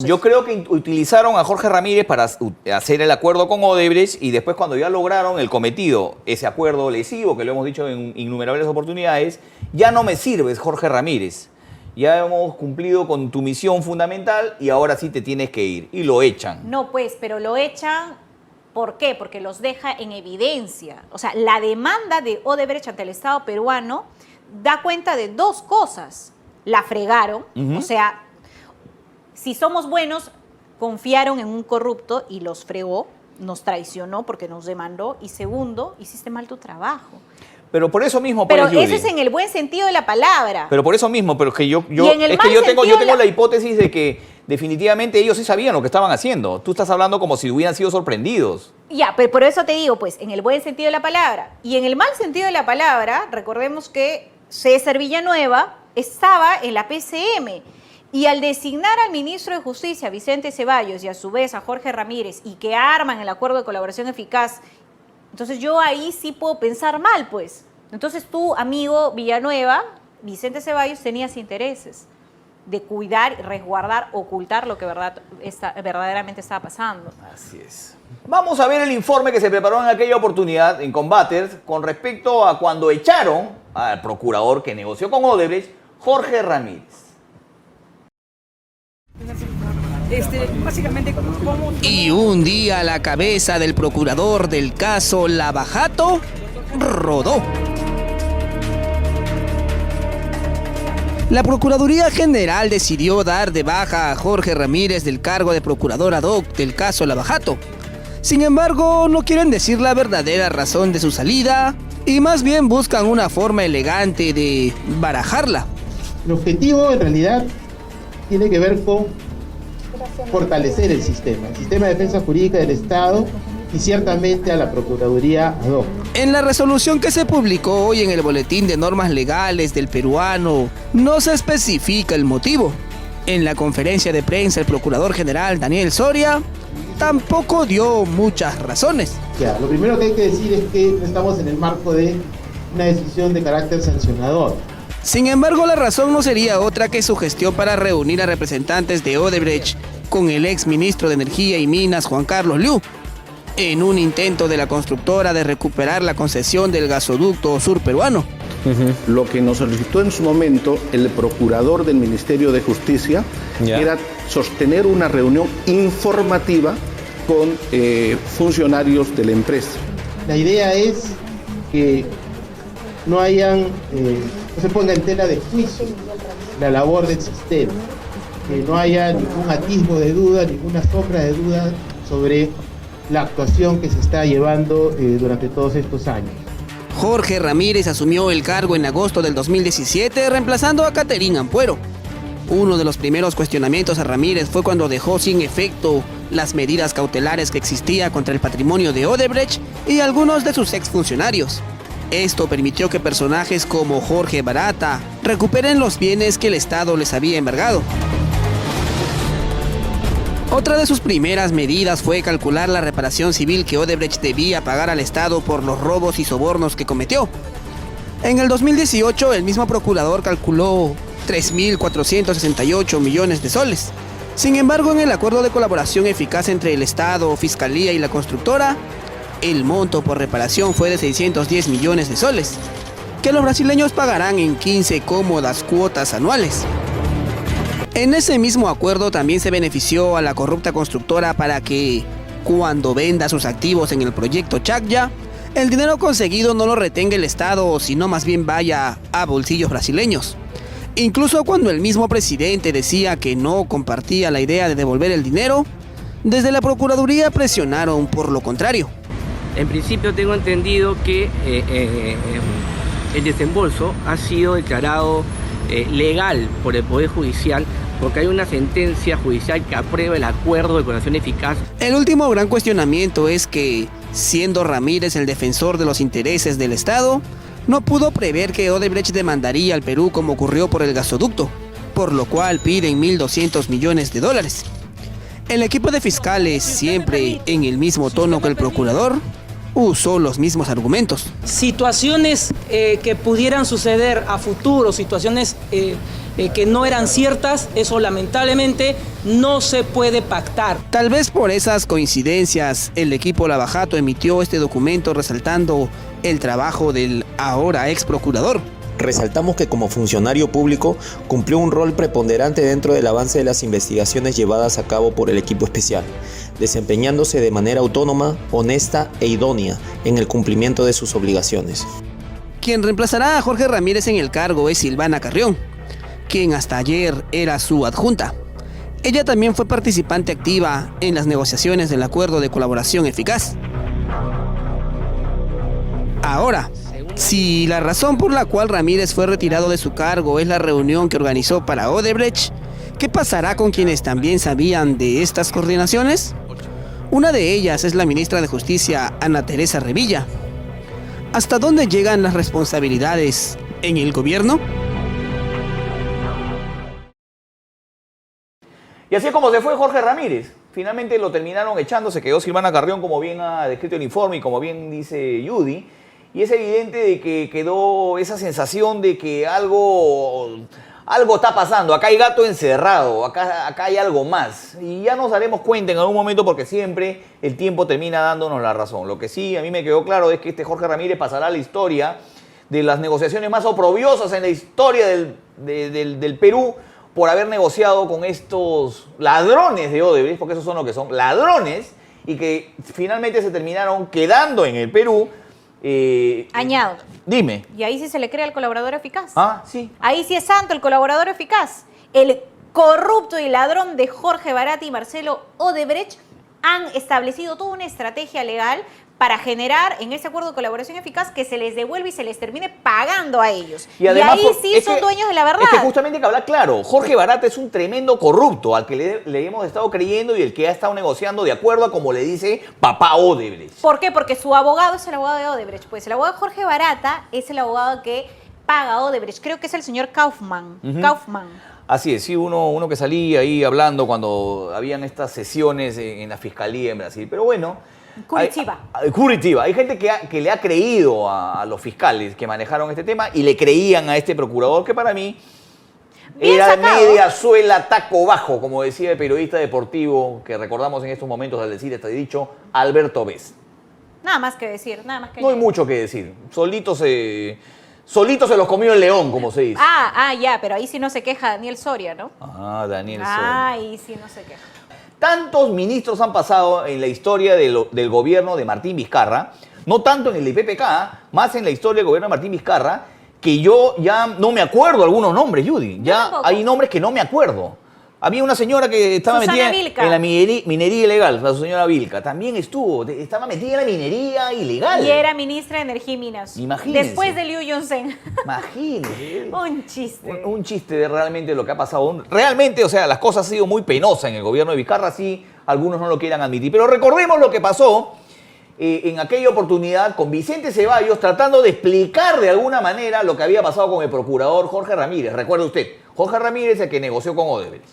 Yo creo que utilizaron a Jorge Ramírez para hacer el acuerdo con Odebrecht y después cuando ya lograron el cometido, ese acuerdo lesivo, que lo hemos dicho en innumerables oportunidades, ya no me sirves, Jorge Ramírez. Ya hemos cumplido con tu misión fundamental y ahora sí te tienes que ir. Y lo echan. No, pues, pero lo echan, ¿por qué? Porque los deja en evidencia. O sea, la demanda de Odebrecht ante el Estado peruano da cuenta de dos cosas. La fregaron, o sea, si somos buenos, confiaron en un corrupto y los fregó, nos traicionó porque nos demandó. Y segundo, hiciste mal tu trabajo. Pero por eso mismo, pero pues, ese es en el buen sentido de la palabra. Pero por eso mismo, pero es que yo tengo la hipótesis de que definitivamente ellos sí sabían lo que estaban haciendo. Tú estás hablando como si hubieran sido sorprendidos. Ya, pero por eso te digo, pues, en el buen sentido de la palabra. Y en el mal sentido de la palabra, recordemos que César Villanueva estaba en la PCM. Y al designar al ministro de Justicia, Vicente Ceballos, y a su vez a Jorge Ramírez, y que arman el acuerdo de colaboración eficaz, entonces yo ahí sí puedo pensar mal, pues. Entonces tú, amigo Villanueva, Vicente Ceballos, tenías intereses de cuidar, resguardar, ocultar lo que verdaderamente estaba pasando. Así es. Vamos a ver el informe que se preparó en aquella oportunidad en Combaters con respecto a cuando echaron al procurador que negoció con Odebrecht, Jorge Ramírez. Y un día la cabeza del procurador del caso Lavajato rodó. La Procuraduría General decidió dar de baja a Jorge Ramírez del cargo de procurador ad hoc del caso Lavajato. Sin embargo, no quieren decir la verdadera razón de su salida y más bien buscan una forma elegante de barajarla. El objetivo en realidad tiene que ver con fortalecer el sistema de defensa jurídica del Estado y ciertamente a la Procuraduría ad hoc. En la resolución que se publicó hoy en el Boletín de Normas Legales del Peruano, no se especifica el motivo. En la conferencia de prensa, el Procurador General Daniel Soria tampoco dio muchas razones. Ya, lo primero que hay que decir es que no estamos en el marco de una decisión de carácter sancionador. Sin embargo, la razón no sería otra que su gestión para reunir a representantes de Odebrecht con el ex ministro de Energía y Minas, Juan Carlos Liu, en un intento de la constructora de recuperar la concesión del gasoducto sur peruano. Lo que nos solicitó en su momento el procurador del Ministerio de Justicia era sostener una reunión informativa con funcionarios de la empresa. La idea es que no se ponga en tela de juicio la labor del sistema, que no haya ningún atisbo de duda, ninguna sombra de duda sobre la actuación que se está llevando durante todos estos años. Jorge Ramírez asumió el cargo en agosto del 2017, reemplazando a Caterín Ampuero. Uno de los primeros cuestionamientos a Ramírez fue cuando dejó sin efecto las medidas cautelares que existía contra el patrimonio de Odebrecht y algunos de sus exfuncionarios. Esto permitió que personajes como Jorge Barata recuperen los bienes que el Estado les había embargado. Otra de sus primeras medidas fue calcular la reparación civil que Odebrecht debía pagar al Estado por los robos y sobornos que cometió. En el 2018, el mismo procurador calculó 3.468 millones de soles. Sin embargo, en el acuerdo de colaboración eficaz entre el Estado, Fiscalía y la constructora, el monto por reparación fue de 610 millones de soles, que los brasileños pagarán en 15 cómodas cuotas anuales. En ese mismo acuerdo también se benefició a la corrupta constructora para que, cuando venda sus activos en el proyecto Chacya, el dinero conseguido no lo retenga el Estado, sino más bien vaya a bolsillos brasileños. Incluso cuando el mismo presidente decía que no compartía la idea de devolver el dinero, desde la Procuraduría presionaron por lo contrario. En principio tengo entendido que el desembolso ha sido declarado legal por el Poder Judicial porque hay una sentencia judicial que aprueba el acuerdo de colaboración eficaz. El último gran cuestionamiento es que, siendo Ramírez el defensor de los intereses del Estado, no pudo prever que Odebrecht demandaría al Perú como ocurrió por el gasoducto, por lo cual piden 1.200 millones de dólares. El equipo de fiscales, siempre en el mismo tono que el procurador, usó los mismos argumentos. Situaciones que pudieran suceder a futuro, situaciones que no eran ciertas, eso lamentablemente no se puede pactar. Tal vez por esas coincidencias, el equipo Lavajato emitió este documento resaltando el trabajo del ahora ex procurador. Resaltamos que como funcionario público cumplió un rol preponderante dentro del avance de las investigaciones llevadas a cabo por el equipo especial, desempeñándose de manera autónoma, honesta e idónea en el cumplimiento de sus obligaciones. Quien reemplazará a Jorge Ramírez en el cargo es Silvana Carrión, quien hasta ayer era su adjunta. Ella también fue participante activa en las negociaciones del acuerdo de colaboración eficaz. Ahora, si la razón por la cual Ramírez fue retirado de su cargo es la reunión que organizó para Odebrecht, ¿qué pasará con quienes también sabían de estas coordinaciones? Una de ellas es la ministra de Justicia, Ana Teresa Revilla. ¿Hasta dónde llegan las responsabilidades en el gobierno? Y así es como se fue Jorge Ramírez. Finalmente lo terminaron echando, se quedó Silvana Carrión, como bien ha descrito el informe y como bien dice Judy. Y es evidente de que quedó esa sensación de que algo está pasando. Acá hay gato encerrado, acá hay algo más. Y ya nos daremos cuenta en algún momento porque siempre el tiempo termina dándonos la razón. Lo que sí a mí me quedó claro es que este Jorge Ramírez pasará a la historia de las negociaciones más oprobiosas en la historia del Perú, por haber negociado con estos ladrones de Odebrecht, porque esos son lo que son, ladrones, y que finalmente se terminaron quedando en el Perú. Añado. Dime. Y ahí sí se le crea el colaborador eficaz. Ah, sí. Ahí sí es santo el colaborador eficaz. El corrupto y ladrón de Jorge Baratti y Marcelo Odebrecht han establecido toda una estrategia legal para generar en ese acuerdo de colaboración eficaz que se les devuelva y se les termine pagando a ellos. Y además, ahí sí son dueños de la verdad. Es que justamente hay que hablar claro, Jorge Baratti es un tremendo corrupto al que le hemos estado creyendo y el que ha estado negociando de acuerdo a como le dice papá Odebrecht. ¿Por qué? Porque su abogado es el abogado de Odebrecht. Pues el abogado de Jorge Baratti es el abogado que paga a Odebrecht. Creo que es el señor Kaufman. Kaufman. Así es, sí, uno que salía ahí hablando cuando habían estas sesiones en la fiscalía en Brasil. Pero bueno, Curitiba. Curitiba. Hay gente que le ha creído a los fiscales que manejaron este tema y le creían a este procurador que para mí bien era sacado. media suela, taco bajo, como decía el periodista deportivo que recordamos en estos momentos al decir este dicho, Alberto Vez. Nada más que decir, nada más que No hay mucho que decir. Solito se los comió el león, como se dice. Ya, pero ahí sí no se queja Daniel Soria, ¿no? Daniel Soria. Ahí sí no se queja. Tantos ministros han pasado en la historia del gobierno de Martín Vizcarra, no tanto en el de PPK, más en la historia del gobierno de Martín Vizcarra, que yo ya no me acuerdo algunos nombres, Judy. Ya hay nombres que no me acuerdo. Había una señora que estaba Susana metida Vilca. en la minería ilegal, la señora Vilca. También estaba metida en la minería ilegal. Y era ministra de Energía y Minas. Imagínense. Después de Liu Yong-sen. Imagínense. Un chiste. Un chiste de realmente lo que ha pasado. Realmente, o sea, las cosas han sido muy penosas en el gobierno de Vizcarra, sí, algunos no lo quieran admitir. Pero recordemos lo que pasó en aquella oportunidad con Vicente Ceballos tratando de explicar de alguna manera lo que había pasado con el procurador Jorge Ramírez. Recuerde usted, Jorge Ramírez, el que negoció con Odebrecht.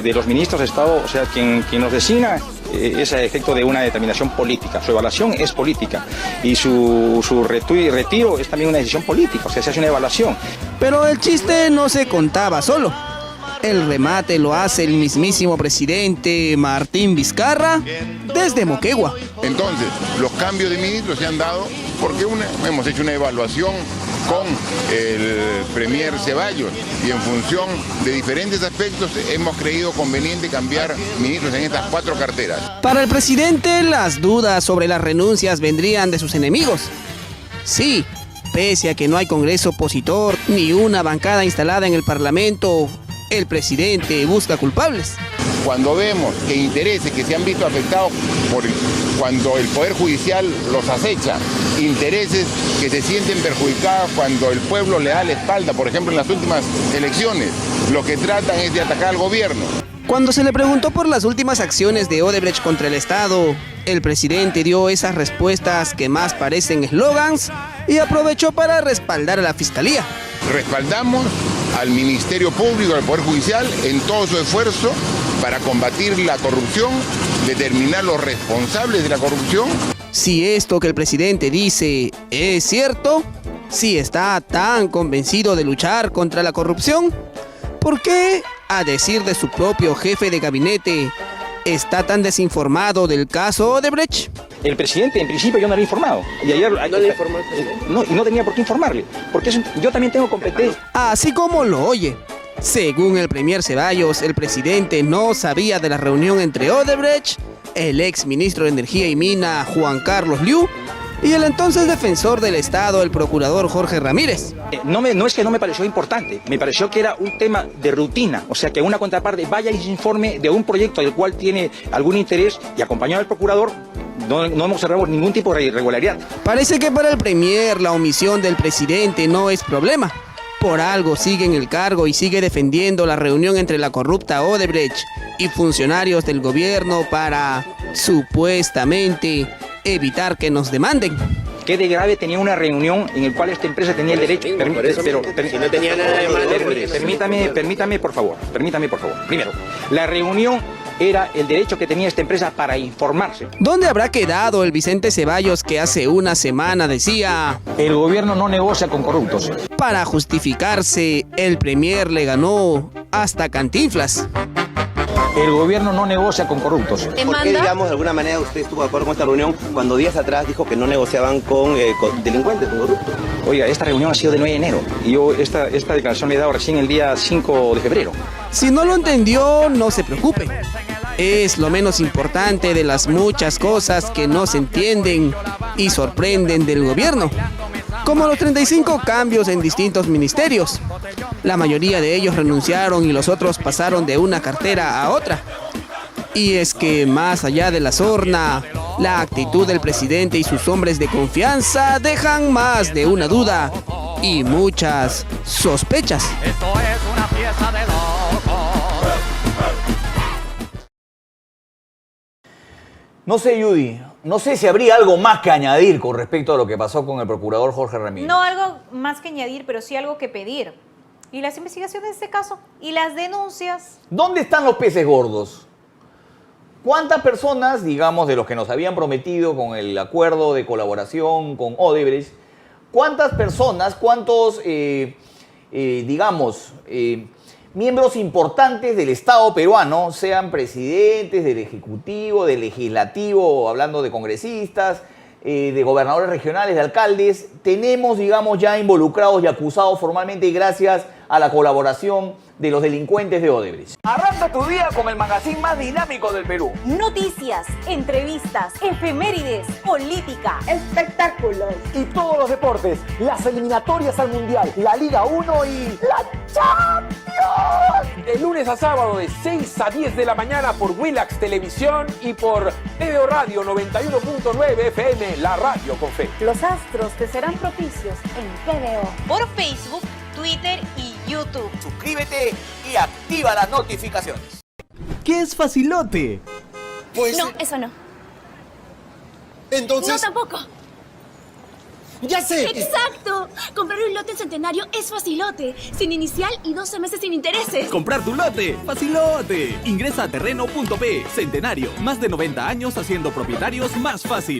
De los ministros de Estado, o sea, quien nos designa es a efecto de una determinación política. Su evaluación es política y su retiro es también una decisión política, o sea, se hace una evaluación. Pero el chiste no se contaba solo. El remate lo hace el mismísimo presidente Martín Vizcarra desde Moquegua. Entonces, los cambios de ministros se han dado porque hemos hecho una evaluación con el premier Ceballos y en función de diferentes aspectos hemos creído conveniente cambiar ministros en estas 4 carteras. Para el presidente, las dudas sobre las renuncias vendrían de sus enemigos. Sí, pese a que no hay congreso opositor ni una bancada instalada en el Parlamento, el presidente busca culpables. Cuando vemos que intereses que se han visto afectados cuando el Poder Judicial los acecha, intereses que se sienten perjudicados cuando el pueblo le da la espalda, por ejemplo en las últimas elecciones, lo que tratan es de atacar al gobierno. Cuando se le preguntó por las últimas acciones de Odebrecht contra el Estado, el presidente dio esas respuestas que más parecen eslogans y aprovechó para respaldar a la Fiscalía. Respaldamos al Ministerio Público, al Poder Judicial, en todo su esfuerzo para combatir la corrupción, determinar los responsables de la corrupción. Si esto que el presidente dice es cierto, si está tan convencido de luchar contra la corrupción, ¿por qué, a decir de su propio jefe de gabinete, está tan desinformado del caso Odebrecht? El presidente, en principio, yo no le he informado. Y ayer, ¿no le informó el presidente? No, y no tenía por qué informarle. Porque yo también tengo competencia. Así como lo oye. Según el premier Ceballos, el presidente no sabía de la reunión entre Odebrecht, el ex ministro de Energía y Mina, Juan Carlos Liu, y el entonces defensor del Estado, el procurador Jorge Ramírez. No es que no me pareció importante, me pareció que era un tema de rutina, o sea que una contraparte vaya y se informe de un proyecto del cual tiene algún interés y acompañado al procurador, no hemos observado ningún tipo de irregularidad. Parece que para el premier la omisión del presidente no es problema. Por algo sigue en el cargo y sigue defendiendo la reunión entre la corrupta Odebrecht y funcionarios del gobierno para, supuestamente, evitar que nos demanden. ¿Qué de grave tenía una reunión en la cual esta empresa tenía el derecho? Si no tenía nada de malo, permítame por favor. Primero, la reunión era el derecho que tenía esta empresa para informarse. ¿Dónde habrá quedado el Vicente Ceballos que hace una semana decía: el gobierno no negocia con corruptos? Para justificarse, el premier le ganó hasta Cantinflas. El gobierno no negocia con corruptos. ¿Por qué, digamos, de alguna manera usted estuvo de acuerdo con esta reunión cuando días atrás dijo que no negociaban con delincuentes, con corruptos? Oiga, esta reunión ha sido de 9 de enero y yo esta declaración le he dado recién el día 5 de febrero. Si no lo entendió, no se preocupe. Es lo menos importante de las muchas cosas que no se entienden y sorprenden del gobierno, como los 35 cambios en distintos ministerios. La mayoría de ellos renunciaron y los otros pasaron de una cartera a otra. Y es que más allá de la sorna, la actitud del presidente y sus hombres de confianza dejan más de una duda y muchas sospechas. Esto es una pieza de loco. No sé, Judy, no sé si habría algo más que añadir con respecto a lo que pasó con el procurador Jorge Ramírez. No algo más que añadir, pero sí algo que pedir. ¿Y las investigaciones de este caso? ¿Y las denuncias? ¿Dónde están los peces gordos? ¿Cuántas personas, digamos, de los que nos habían prometido con el acuerdo de colaboración con Odebrecht, cuántas personas, cuántos, miembros importantes del Estado peruano, sean presidentes del Ejecutivo, del Legislativo, hablando de congresistas, de gobernadores regionales, de alcaldes, tenemos, digamos, ya involucrados y acusados formalmente gracias a la colaboración de los delincuentes de Odebrecht? Arranca tu día con el magazine más dinámico del Perú. Noticias, entrevistas, efemérides, política, espectáculos y todos los deportes, las eliminatorias al Mundial, la Liga 1 y la Champions. De lunes a sábado de 6 a 10 de la mañana por Willax Televisión y por TVO Radio 91.9 FM, la radio con fe. Los astros te serán propicios en TVO. Por Facebook, Twitter y YouTube. Suscríbete y activa las notificaciones. ¿Qué es facilote? Pues... No, eso no. Entonces... No, tampoco. ¡Ya sé! ¡Exacto! Comprar un lote en Centenario es facilote. Sin inicial y 12 meses sin intereses. ¡Comprar tu lote! ¡Facilote! Ingresa a terreno.p. Centenario. Más de 90 años haciendo propietarios más fácil.